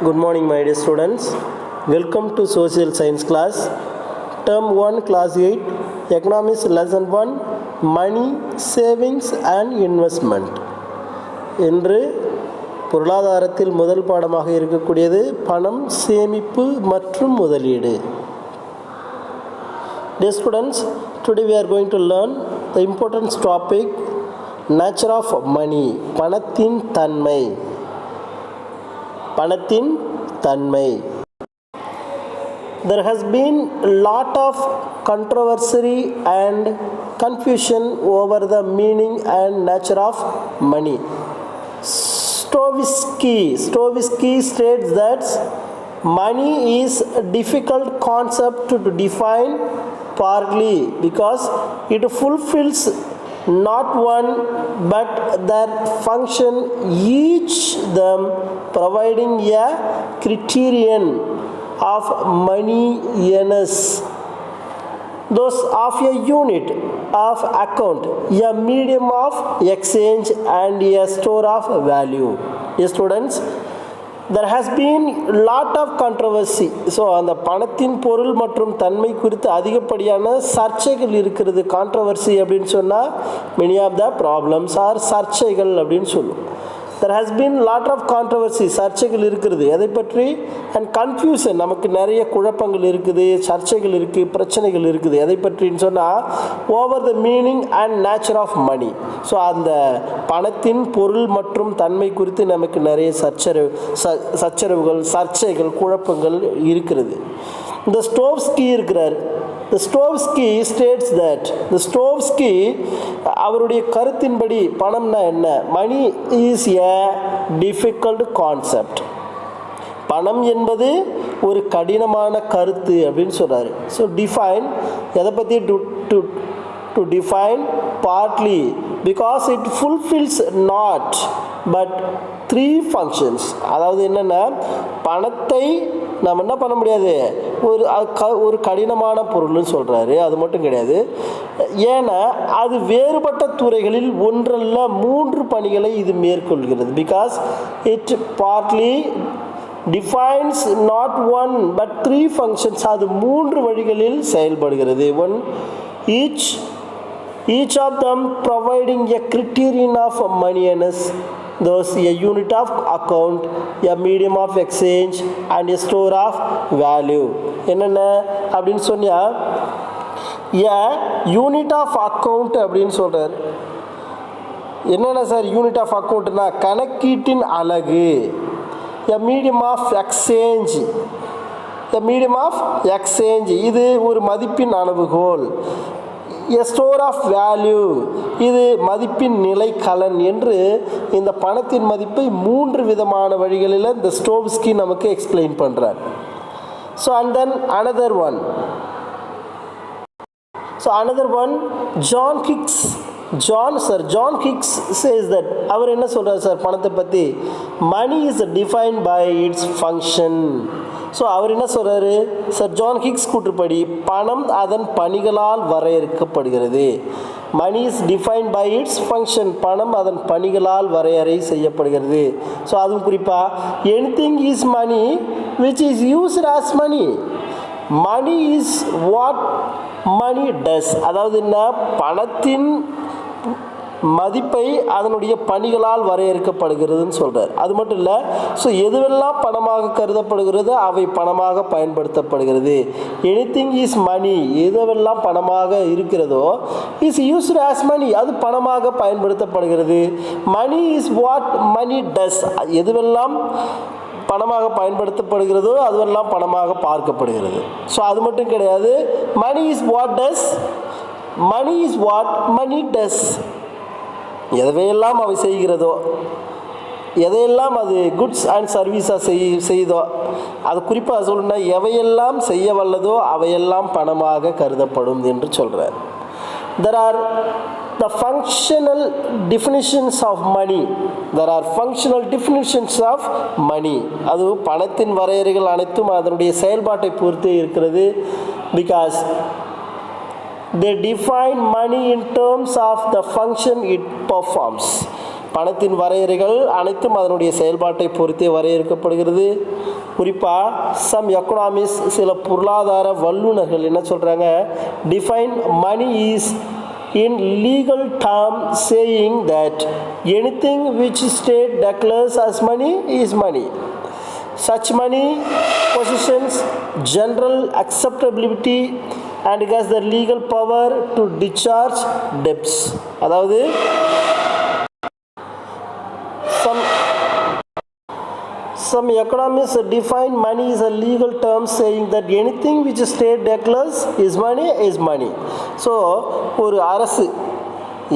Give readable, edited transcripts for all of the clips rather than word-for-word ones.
Good morning, my dear students. Welcome to Social Science class. Term 1, Class 8, Economics Lesson 1, Money, Savings and Investment. இன்று பொருளாதாரத்தில் முதல் பாடமாக இருக்கக்கூடியது பணம், சேமிப்பு மற்றும் முதலீடு. Dear students, today we are going to learn the important topic, nature of money, பணத்தின் தன்மை. பணத்தின் தன்மை. There has been a lot of controversy and confusion over the meaning and nature of money. Stovitzky states that money is a difficult concept to define, partly because it fulfills not one but their function, each them providing a criterion of moneyness, those of a unit of account, a medium of exchange and a store of value. Dear students, there has been lot of controversy. So அந்த பணத்தின் பொருள் மற்றும் தன்மை குறித்து அதிகப்படியான சர்ச்சைகள் இருக்கிறது. Controversy அப்படின்னு சொன்னால் many of the problems are சர்ச்சைகள் அப்படின்னு சொல்லுவோம். There has been lot of controversy, சர்ச்சைகள் இருக்கிறது. எதை பற்றி? அண்ட் கன்ஃபியூஷன், நமக்கு நிறைய குழப்பங்கள் இருக்குது, சர்ச்சைகள் இருக்குது, பிரச்சனைகள் இருக்குது. எதை பற்றின்னு சொன்னால் over the meaning and nature of money. So அந்த பணத்தின் பொருள் மற்றும் தன்மை குறித்து நமக்கு நிறைய சச்சரவுகள், சர்ச்சைகள், குழப்பங்கள் இருக்கிறது. இந்த ஸ்டோவ்ஸ்கி இருக்கிறார். The Stovitzky states that Stovitzky அவருடைய கருத்தின்படி பணம்னா என்ன? Money is a difficult concept. பணம் என்பது ஒரு கடினமான கருத்து அப்படின்னு சொல்றாரு. ஸோ டிஃபைன், எதை பற்றி? To define partly because it fulfills not but three functions. அதாவது என்னென்னா, பணத்தை நம்ம என்ன பண்ண முடியாது, ஒரு கடினமான பொருள்னு சொல்கிறாரு. அது மட்டும் கிடையாது, ஏன்னா அது வேறுபட்ட துறைகளில் ஒன்றல்ல 3 பணிகளை இது மேற்கொள்கிறது. Because it partly defines not one but 3 functions. அது 3 வழிகளில் செயல்படுகிறது. One, each of them providing a criterion of moneyness, thus a unit of account, a medium of exchange and a store of value. என்னென்ன அப்படின்னு சொன்னால், a unit of account அப்படின்னு சொல்கிறார். என்னென்ன sir unit of அக்கௌண்ட்னா? கணக்கீட்டின் அலகு. a medium of exchange, இது ஒரு மதிப்பின் அளவுகோல். a store of value, இது மதிப்பின் நிலைக்கலன் என்று இந்த பணத்தின் மதிப்பை 3 விதமான வழிகளில் இந்த ஸ்டோவ்ஸ்கி நமக்கு எக்ஸ்பிளைன் பண்ணுறார். So and then another one, John Hicks says that, அவர் என்ன சொல்கிறார் சார் பணத்தை பற்றி? Money is defined by its function. So அவர் என்ன சொல்கிறாரு சார்? ஜான் ஹிக்ஸ் கூற்றுப்படி பணம் அதன் பணிகளால் வரையறுக்கப்படுகிறது. Money is defined by its function, பணம் அதன் பணிகளால் வரையறை செய்யப்படுகிறது. ஸோ அதுவும் குறிப்பாக anything is money which is used as money. Money is what money does. அதாவது என்ன? பணத்தின் மதிப்பை அதனுடைய பணிகளால் வரையறுக்கப்படுகிறதுன்னு சொல்கிறார். அது மட்டும் இல்லை, ஸோ எதுவெல்லாம் பணமாக கருதப்படுகிறதோ அவை பணமாக பயன்படுத்தப்படுகிறது. எனிதிங் இஸ் மணி, எதுவெல்லாம் பணமாக இருக்கிறதோ இஸ் யூஸ்டு ஆஸ் மணி, அது பணமாக பயன்படுத்தப்படுகிறது. மணி இஸ் வாட் மணி டஸ், எதுவெல்லாம் பணமாக பயன்படுத்தப்படுகிறதோ அதுவெல்லாம் பணமாக பார்க்கப்படுகிறது. ஸோ அது மட்டும் கிடையாது, மணி இஸ் வாட் மணி டஸ், எதையெல்லாம் அவை செய்கிறதோ, எதையெல்லாம் அது குட்ஸ் அண்ட் சர்வீஸாக செய்தோ, அது குறிப்பாக சொல்லணும்னா எவையெல்லாம் செய்ய வல்லதோ அவையெல்லாம் பணமாக கருதப்படும் என்று சொல்கிறார். There are the functional definitions of money. அது பணத்தின் வரையறைகள் அனைத்தும் அதனுடைய செயல்பாட்டை பொறுத்து இருக்கிறது. Because they define money in terms of the function it performs. பணத்தின் வரையறைகள் அனைத்தும் அதனுடைய செயல்பாட்டை பொறுத்தே வரையறுக்கப்படுகிறது. குறிப்பாக சம் எக்கனாமிக்ஸ், சில பொருளாதார வல்லுநர்கள் என்ன சொல்கிறாங்க, define money is in legal term saying that anything which state declares as money is money. Such money possesses general acceptability and has the legal power to discharge debts. அதாவது some economists define money as a legal term saying that anything which state declares is money. So ஒரு அரசு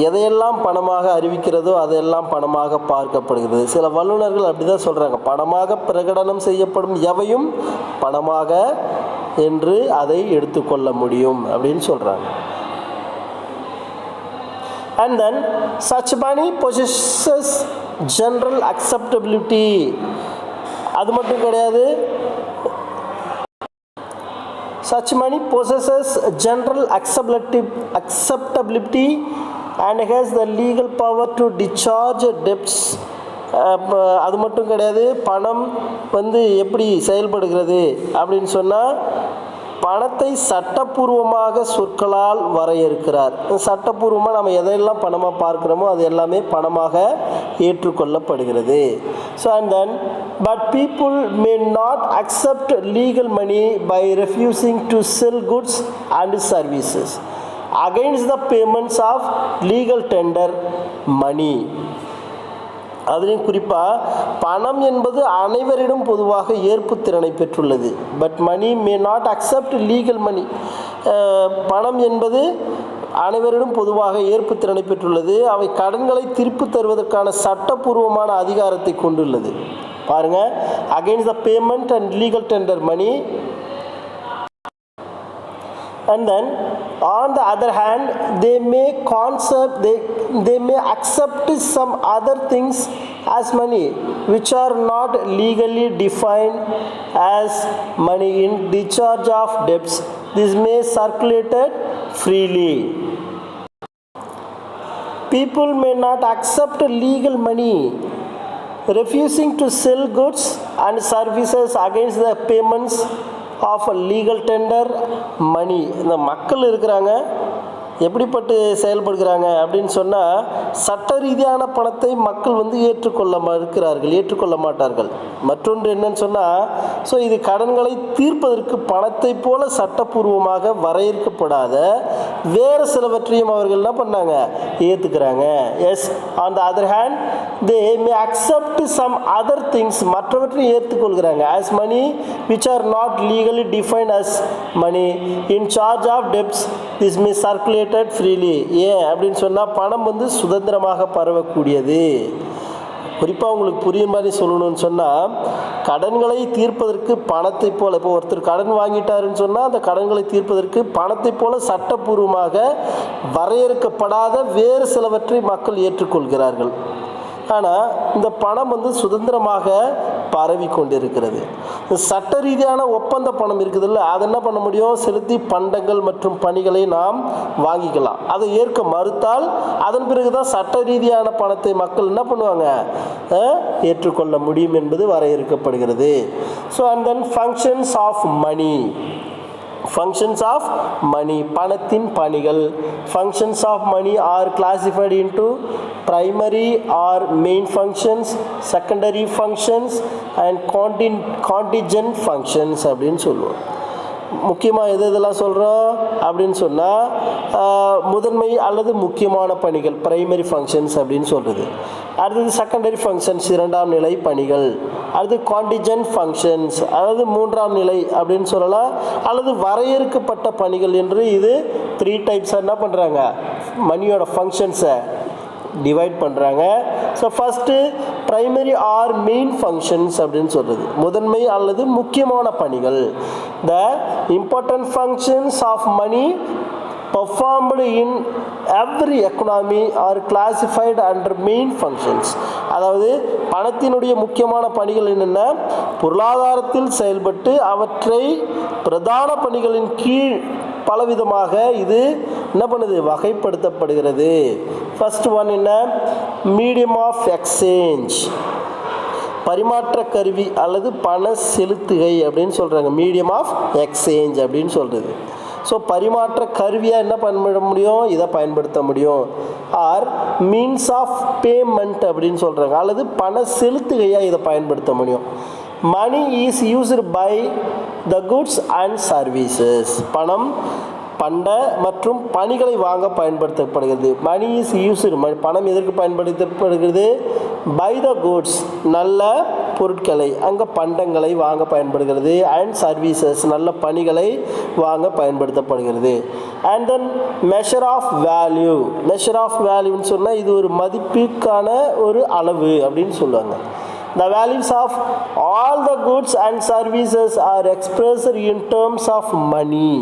எதையெல்லாம் பணமாக அறிவிக்கிறதோ அதெல்லாம் பணமாக பார்க்கப்படுகிறது. சில வல்லுநர்கள் அப்படி தான் சொல்கிறாங்க, பணமாக பிரகடனம் செய்யப்படும் எவையும் பணமாக என்று அதை எடுத்துக்கொள்ள முடியும் அப்படின்னு சொல்கிறாங்க. And then such money possesses general acceptability. அது மட்டும் கிடையாது, such money possesses general acceptability and has the legal power to discharge debts. அது மட்டும் கிடையாது, பணம் எப்படி செயல்படுகிறது அப்படின்னு சொன்னால், பணத்தை சட்டப்பூர்வமாக சொற்களால் வரையறுக்கிறார். சட்டப்பூர்வமாக நம்ம எதையெல்லாம் பணமாக பார்க்குறோமோ அது எல்லாமே பணமாக ஏற்றுக்கொள்ளப்படுகிறது. So and then but people may not accept legal money by refusing to sell goods and services against the payments of legal tender money. அதுலேயும் குறிப்பாக பணம் என்பது அனைவரிடம் பொதுவாக ஏற்பு திறனை பெற்றுள்ளது. But money may not accept legal money. பணம் என்பது அனைவரிடம் பொதுவாக ஏற்பு திறனை பெற்றுள்ளது. அவை கடன்களை திருப்பி தருவதற்கான சட்டப்பூர்வமான அதிகாரத்தை கொண்டுள்ளது. பாருங்கள், against the payment and legal tender money. And then on the other hand they may accept some other things as money which are not legally defined as money in discharge of debts. This may circulate freely. People may not accept legal money, refusing to sell goods and services against the payments of legal tender money. இந்த மக்கள் இருக்கிறாங்க, எப்படிப்பட்டு செயல்படுகிறாங்க அப்படின்னு சொன்னால், சட்ட ரீதியான பணத்தை மக்கள் ஏற்றுக்கொள்ள மாட்டார்கள். மற்றொன்று என்னன்னு சொன்னால், ஸோ இது கடன்களை தீர்ப்பதற்கு பணத்தை போல சட்டப்பூர்வமாக வரையறுக்கப்படாத வேறு சிலவற்றையும் அவர்கள் என்ன பண்ணாங்க, ஏற்றுக்கிறாங்க. Yes, on the other hand they may accept some other things, மற்றவற்றையும் ஏற்றுக்கொள்கிறாங்க. As money which are not legally defined as money in charge of debts. This may circulated freely. ஏன் அப்படின்னு சொன்னால், பணம் சுதந்திரமாக பரவக்கூடியது. குறிப்பாக உங்களுக்கு புரியும் மாதிரி சொல்லணும்னு சொன்னால், கடன்களை தீர்ப்பதற்கு பணத்தை போல, இப்போ ஒருத்தர் கடன் வாங்கிட்டாருன்னு சொன்னால் அந்த கடன்களை தீர்ப்பதற்கு பணத்தை போல சட்டப்பூர்வமாக வரையறுக்கப்படாத வேறு சிலவற்றை மக்கள் ஏற்றுக்கொள்கிறார்கள். ஆனால் இந்த பணம் சுதந்திரமாக பரவி கொண்டிருக்கிறது. சட்ட ரீதியான ஒப்பந்த பணம் இருக்குதுல்ல, அதை என்ன பண்ண முடியும், செலுத்தி பண்டங்கள் மற்றும் பணிகளை நாம் வாங்கிக்கலாம். அதை ஏற்க மறுத்தால் அதன் பிறகு தான் சட்ட ரீதியான பணத்தை மக்கள் என்ன பண்ணுவாங்க, ஏற்றுக்கொள்ள முடியும் என்பது வரையறுக்கப்படுகிறது. So and then functions of money. Functions of money, பணத்தின் பணிகள். Functions of money are classified into primary or main functions, secondary functions and contingent functions அப்படின்னு சொல்லுவோம். முக்கியமாக இதெல்லாம் சொல்கிறோம் அப்படின்னு சொன்னால், முதன்மை அல்லது முக்கியமான பணிகள் பிரைமரி ஃபங்க்ஷன்ஸ் அப்படின்னு சொல்கிறது. அடுத்தது செகண்டரி ஃபங்க்ஷன்ஸ், இரண்டாம் நிலை பணிகள். அடுத்து கான்டிஜென்ட் ஃபங்க்ஷன்ஸ், அதாவது மூன்றாம் நிலை அப்படின்னு சொல்லலாம், அல்லது வரையறுக்கப்பட்ட பணிகள் என்று. இது 3 டைப்ஸாக என்ன பண்ணுறாங்க, மணியோட ஃபங்க்ஷன்ஸை டிவைட் பண்ணுறாங்க. So first primary or main functions அப்படின்னு சொல்கிறது, முதன்மை அல்லது முக்கியமான பணிகள். The important functions of money performed in every economy are classified under main functions. அதாவது பணத்தினுடைய முக்கியமான பணிகள் என்னென்ன, பொருளாதாரத்தில் செயல்பட்டு அவற்றை பிரதான பணிகளின் கீழ் பலவிதமாக இது என்ன பண்ணுது, வகைப்படுத்தப்படுகிறது. ஃபர்ஸ்ட் ஒன் என்ன, மீடியம் ஆஃப் எக்ஸ்சேஞ்ச், பரிமாற்ற கருவி அல்லது பண செலுத்துகை அப்படின்னு சொல்கிறாங்க. மீடியம் ஆஃப் எக்ஸ்சேஞ்ச் அப்படின்னு சொல்கிறது. ஸோ பரிமாற்ற கருவியாக என்ன பண்ண முடியும், இதை பயன்படுத்த முடியும். ஆர் மீன்ஸ் ஆஃப் பேமெண்ட் அப்படின்னு சொல்கிறாங்க, அல்லது பண செலுத்துகையாக இதை பயன்படுத்த முடியும். Money is used by the goods and services, பணம் பண்ட மற்றும் பணிகளை வாங்க பயன்படுத்தப்படுகிறது. மணி இஸ் யூஸ்டு, பணம் எதற்கு பயன்படுத்தப்படுகிறது, பை த குட்ஸ், நல்ல பொருட்களை, அங்கே பண்டங்களை வாங்க பயன்படுகிறது. அண்ட் சர்வீசஸ், நல்ல பணிகளை வாங்க பயன்படுத்தப்படுகிறது. And then measure of value, measure of வேல்யூன்னு சொன்னால் இது ஒரு மதிப்புக்கான ஒரு அளவு அப்படின்னு சொல்லுவாங்க. The values of all the goods and services are expressed in terms of money.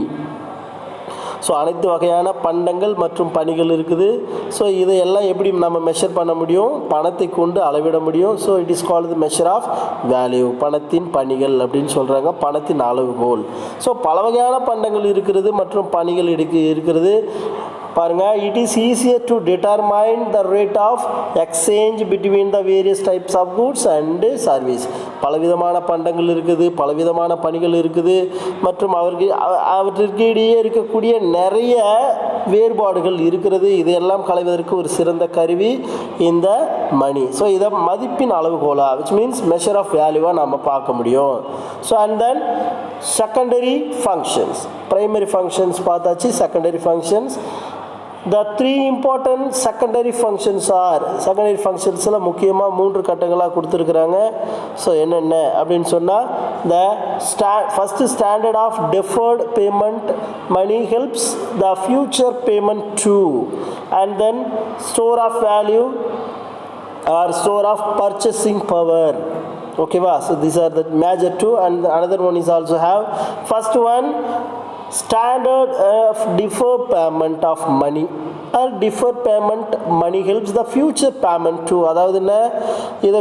So அனைத்து வகையான பண்டங்கள் மற்றும் பணிகள் இருக்குது. ஸோ இதையெல்லாம் எப்படி நம்ம மெஷர் பண்ண முடியும், பணத்தை கொண்டு அளவிட முடியும். So it is called measure of value, பணத்தின் பணிகள் அப்படின்னு சொல்கிறாங்க, பணத்தின் அளவுகோல். ஸோ பல வகையான பண்டங்கள் இருக்கிறது மற்றும் பணிகள் இருக்கிறது பாருங்கள். It is easier to determine the rate of exchange between the various types of goods and service. பலவிதமான பண்டங்கள் இருக்குது, பலவிதமான பணிகள் இருக்குது மற்றும் அவற்றிற்கு இடையே இருக்கக்கூடிய நிறைய வேறுபாடுகள் இருக்கிறது. இதையெல்லாம் களைவதற்கு ஒரு சிறந்த கருவி இந்த மணி. ஸோ இதை மதிப்பின் அளவுகோலா, விச் மீன்ஸ் மெஷர் ஆஃப் வேல்யூவாக நம்ம பார்க்க முடியும். So and then secondary functions, primary functions பார்த்தாச்சு, secondary functions. The three important secondary functions are, secondary functionsல முக்கியமாக 3 கட்டங்களாக கொடுத்துருக்குறாங்க. ஸோ என்னென்ன அப்படின்னு சொன்னால், the first standard of deferred payment money helps the future payment too, and then store of value or store of purchasing power. Okay va, so these are the major two, and another one is also have first one standard of deferred payment of money or deferred payment money helps the future payment too. அதாவது என்ன, இதை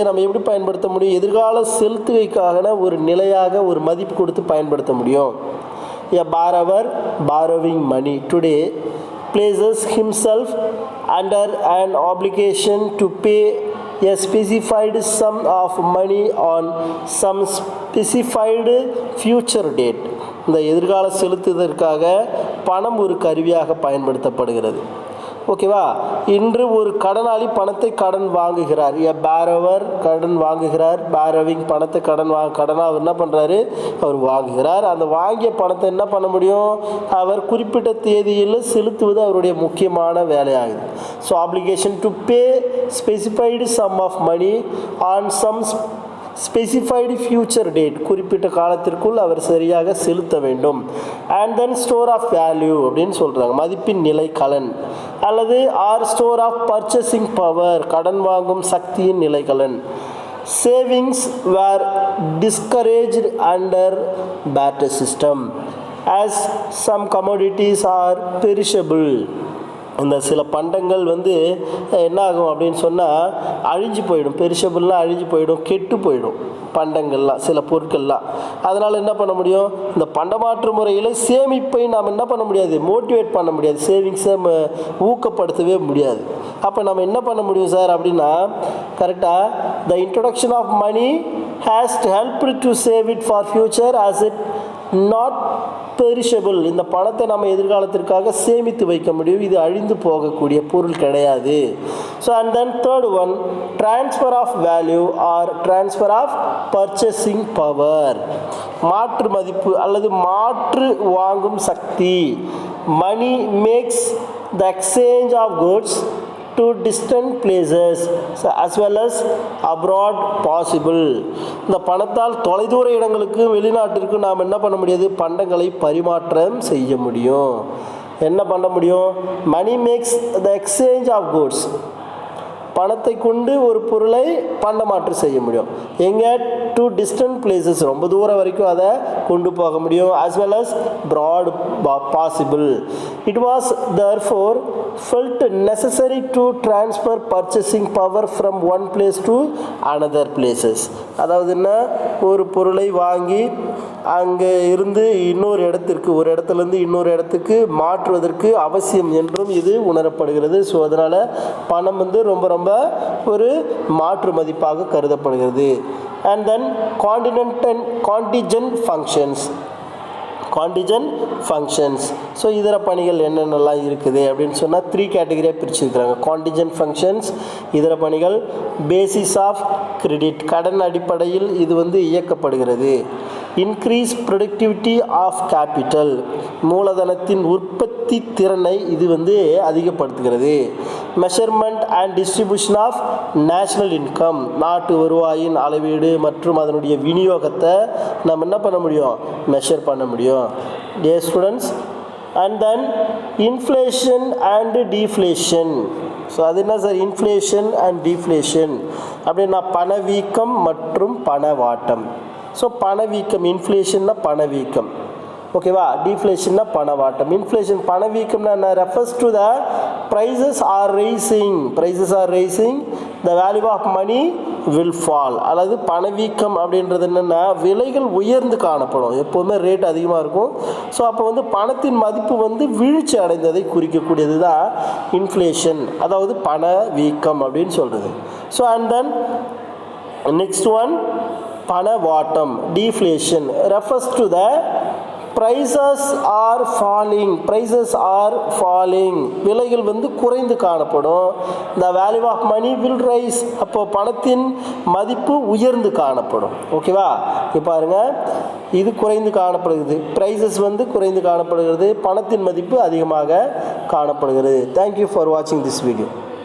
நம்ம எப்படி பயன்படுத்த முடியும், எதிர்கால செலுத்துகைக்காக ஒரு நிலையாக ஒரு மதிப்பு கொடுத்து பயன்படுத்த முடியும். A borrower borrowing money today places himself under an obligation to pay a specified sum of money on some specified future date. இந்த எதிர்கால செலுத்துவதற்காக பணம் ஒரு கருவியாக பயன்படுத்தப்படுகிறது. ஓகேவா, இன்று ஒரு கடனாளி பணத்தை கடன் வாங்குகிறார். எ பேரோவர் கடன் வாங்குகிறார், பேரோவிங் பணத்தை கடனாக அவர் என்ன பண்ணுறாரு, அவர் வாங்குகிறார். அந்த வாங்கிய பணத்தை என்ன பண்ண முடியும், அவர் குறிப்பிட்ட தேதியில் செலுத்துவது அவருடைய முக்கியமான வேலையாகுது. So obligation to pay specified sum of money on some specified future date, குறிப்பிட்ட காலத்திற்குள் அவர் சரியாக செலுத்த வேண்டும். And then store of value அப்படின்னு சொல்கிறாங்க, மதிப்பின் நிலை கலன், அல்லது or store of purchasing power, கடன் வாங்கும் சக்தியின் நிலைக்கலன். Savings were discouraged under barter system as some commodities are perishable. இந்த சில பண்டங்கள் என்ன ஆகும் அப்படின்னு சொன்னால் அழிஞ்சு போயிடும். பெரிஷபிள்லாம் அழிஞ்சு போயிடும், கெட்டு போயிடும் பண்டங்கள்லாம், சில பொருட்கள்லாம். அதனால் என்ன பண்ண முடியும், இந்த பண்டமாற்று முறையில் சேமிப்பை நாம் என்ன பண்ண முடியாது, மோட்டிவேட் பண்ண முடியாது, சேவிங்ஸை ஊக்கப்படுத்தவே முடியாது. அப்போ நம்ம என்ன பண்ண முடியும் சார் அப்படின்னா, கரெக்டாக the introduction of money has helped to save it for future as it not perishable. இந்த பணத்தை நம்ம எதிர்காலத்திற்காக சேமித்து வைக்க முடியும், இது அழிந்து போகக்கூடிய பொருள் கிடையாது. So and then third one transfer of value or transfer of purchasing power, மாற்று மதிப்பு அல்லது மாற்று வாங்கும் சக்தி. Money makes the exchange of goods to distant places as well as abroad possible. இந்த பணத்தால் தொலைதூர இடங்களுக்கு வெளிநாட்டிற்கு நாம் என்ன பண்ண முடியாது, பண்டங்களை பரிமாற்றம் செய்ய முடியும். என்ன பண்ண முடியும், money makes the exchange of goods பணத்தை கொண்டு ஒரு பொருளை பண்டமாற்று செய்ய முடியும். எங்கே? டு டிஸ்டன்ட் பிளேசஸ், ரொம்ப தூரம் வரைக்கும் அதை கொண்டு போக முடியும். as well as broad possible. It was therefore felt necessary to transfer purchasing power from one place to another places. அதாவது என்ன, ஒரு பொருளை வாங்கி அங்கே இருந்து இன்னொரு இடத்திற்கு, ஒரு இடத்துலேருந்து இன்னொரு இடத்துக்கு மாற்றுவதற்கு அவசியம் என்றும் இது உணரப்படுகிறது. ஸோ அதனால் பணம் வந்து ரொம்ப ரொம்ப ஒரு மாற்று மதிப்பாக கருதப்படுகிறது. And then contingent functions. So இதர பணிகள் என்னென்னலாம் இருக்குது அப்படின்னு சொன்னால் 3 கேட்டகரியாக பிரிச்சுருக்கிறாங்க. காண்டிஜென்ட் ஃபங்க்ஷன்ஸ் இதர பணிகள். பேசிஸ் ஆஃப் கிரெடிட், கடன் அடிப்படையில் இது வந்து இயக்கப்படுகிறது. இன்க்ரீஸ் ப்ரொடக்டிவிட்டி ஆஃப் கேபிட்டல், மூலதனத்தின் உற்பத்தி திறனை இது வந்து அதிகப்படுத்துகிறது. Measurement and distribution of national income, நாட்டு வருவாயின் அளவீடு மற்றும் அதனுடைய விநியோகத்தை நம்ம என்ன பண்ண முடியும்? மெஷர் பண்ண முடியும். Dear students, and then inflation and deflation. So அது என்ன சார்? இன்ஃப்ளேஷன் அண்ட் டீஃப்ளேஷன் அப்படின்னா பணவீக்கம் மற்றும் பணவாட்டம். ஸோ பணவீக்கம், இன்ஃப்ளேஷன்னா பணவீக்கம், ஓகேவா? டீஃப்ளேஷன்னா பணவாட்டம். இன்ஃப்ளேஷன் பணவீக்கம்னா என்ன? Refers to the prices are rising, the value of money will fall. அதாவது பணவீக்கம் அப்படின்றது என்னென்னா விலைகள் உயர்ந்து காணப்படும், எப்போதுமே ரேட் அதிகமாக இருக்கும். ஸோ அப்போ வந்து பணத்தின் மதிப்பு வந்து வீழ்ச்சி அடைந்ததை குறிக்கக்கூடியது தான் இன்ஃப்ளேஷன், அதாவது பணவீக்கம் அப்படின்னு சொல்கிறது. So and then next one பணவாட்டம், deflation refers to the prices are falling, விலைகள் வந்து குறைந்து காணப்படும். the value of money will rise, அப்போ பணத்தின் மதிப்பு உயர்ந்து காணப்படும். ஓகேவா? இப்போ பாருங்க, இது குறைந்து காணப்படுகிறது, prices வந்து குறைந்து காணப்படுகிறது, பணத்தின் மதிப்பு அதிகமாக காணப்படுகிறது. Thank you for watching this video.